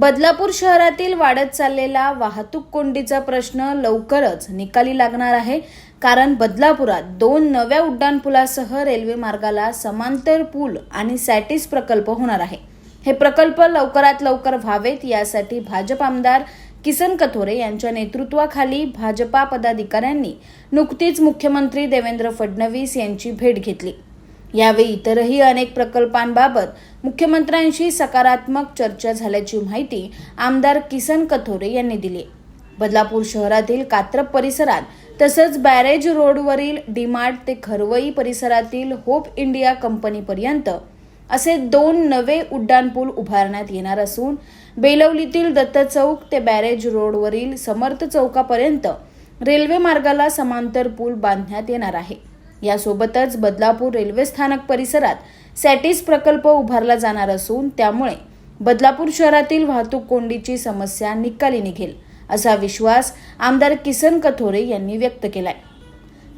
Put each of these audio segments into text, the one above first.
बदलापूर शहरातील वाढत चाललेला वाहतूक कोंडीचा प्रश्न लवकरच निकाली लागणार आहे, कारण बदलापुरात 2 नव्या उड्डाणपुलासह रेल्वे मार्गाला समांतर पूल आणि सॅटिस प्रकल्प होणार आहे। हे प्रकल्प लवकरात लवकर व्हावेत यासाठी भाजप आमदार किसन कथोरे यांच्या नेतृत्वाखाली भाजपा पदाधिकाऱ्यांनी नुकतीच मुख्यमंत्री देवेंद्र फडणवीस यांची भेट घेतली। यावेळी इतरही अनेक प्रकल्पांबाबत मुख्यमंत्र्यांशी सकारात्मक चर्चा झाल्याची माहिती आमदार किसन कथोरे यांनी दिली। बदलापूर शहरातील कात्रप परिसरात तसंच बॅरेज रोडवरील डीमार्ट ते खरवई परिसरातील होप इंडिया कंपनीपर्यंत असे 2 नवे उड्डाणपूल उभारण्यात येणार असून बेलवलीतील दत्त चौक ते बॅरेज रोडवरील समर्थ चौकापर्यंत रेल्वे मार्गाला समांतर पूल बांधण्यात येणार आहे। यासोबतच बदलापूर रेल्वे स्थानक परिसरात सॅटिस प्रकल्प उभारला जाणार असून त्यामुळे बदलापूर शहरातील वाहतूक कोंडीची समस्या निकाली निघेल असा विश्वास आमदार किसन कथोरे यांनी व्यक्त केलाय।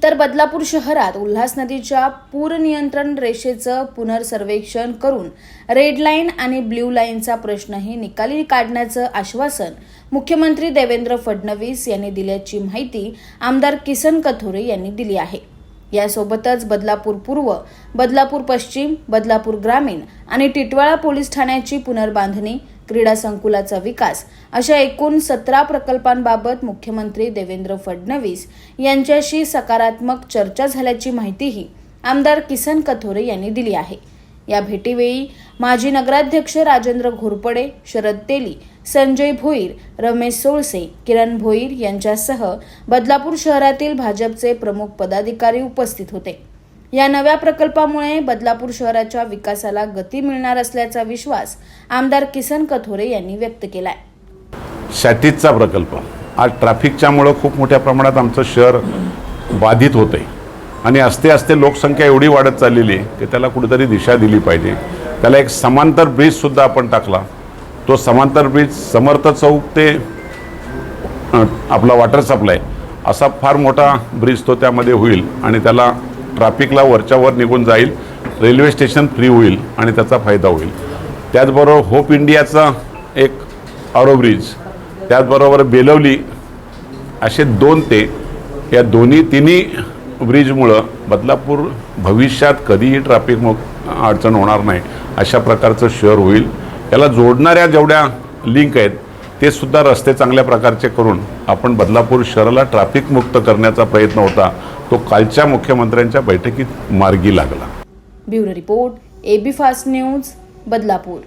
तर बदलापूर शहरात उल्हास नदीच्या पूर नियंत्रण रेषेचं पुनर्सर्वेक्षण करून रेड लाईन आणि ब्ल्यू लाईनचा प्रश्नही निकाली काढण्याचं आश्वासन मुख्यमंत्री देवेंद्र फडणवीस यांनी दिल्याची माहिती आमदार किसन कथोरे यांनी दिली आहे। यासोबतच बदलापूर पूर्व, बदलापूर पश्चिम, बदलापूर ग्रामीण आणि टिटवाळा पोलीस ठाण्याची पुनर्बांधणी, क्रीडा संकुलाचा विकास अशा एकूण 17 प्रकल्पांबाबत मुख्यमंत्री देवेंद्र फडणवीस यांच्याशी सकारात्मक चर्चा झाल्याची माहितीही आमदार किसन कथोरे यांनी दिली आहे। या भेटीवेळी माजी नगराध्यक्ष राजेंद्र घोरपडे, शरद तेली, संजय भोईर, रमेश सोळसे, किरण भोईर यांच्यासह बदलापूर शहरातील भाजपचे प्रमुख पदाधिकारी उपस्थित होते। या नव्या प्रकल्पामुळे बदलापूर शहराच्या विकासाला गती मिळणार असल्याचा विश्वास आमदार किसन कथोरे यांनी व्यक्त केलाय। सॅटिसचा प्रकल्प आज ट्रॅफिकच्यामुळे खूप मोठ्या प्रमाणात आमचं शहर बाधित होते आणि असते लोकसंख्या एवढी वाढत चाललेली आहे की त्याला कुठेतरी दिशा दिली पाहिजे। त्याला एक समांतर ब्रिज सुद्धा आपण टाकला। तो समांतर ब्रिज समर्थ चौक ते आपला वॉटर सप्लाय असा फार मोठा ब्रिज तो त्यामध्ये होईल आणि त्याला ट्रॅफिकला वरच्यावर निघून जाईल, रेल्वे स्टेशन फ्री होईल आणि त्याचा फायदा होईल। त्याचबरोबर होप इंडियाचा एक आरो ब्रिज, त्याचबरोबर बेलवली असे 2 ते या तिन्ही ब्रिजमुळं बदलापूर भविष्यात कधीही ट्रॅफिक अडचण होणार नाही अशा प्रकारचं शहर होईल। याला जोडणाऱ्या जेवढ्या लिंक आहेत ते सुद्धा रस्ते चांगल्या प्रकारचे करून आपण बदलापूर शहराला ट्रॅफिक मुक्त करण्याचा प्रयत्न होता तो कालच्या मुख्यमंत्र्यांच्या बैठकीत मार्गी लागला। Bureau report, AB fast news, Badlapur.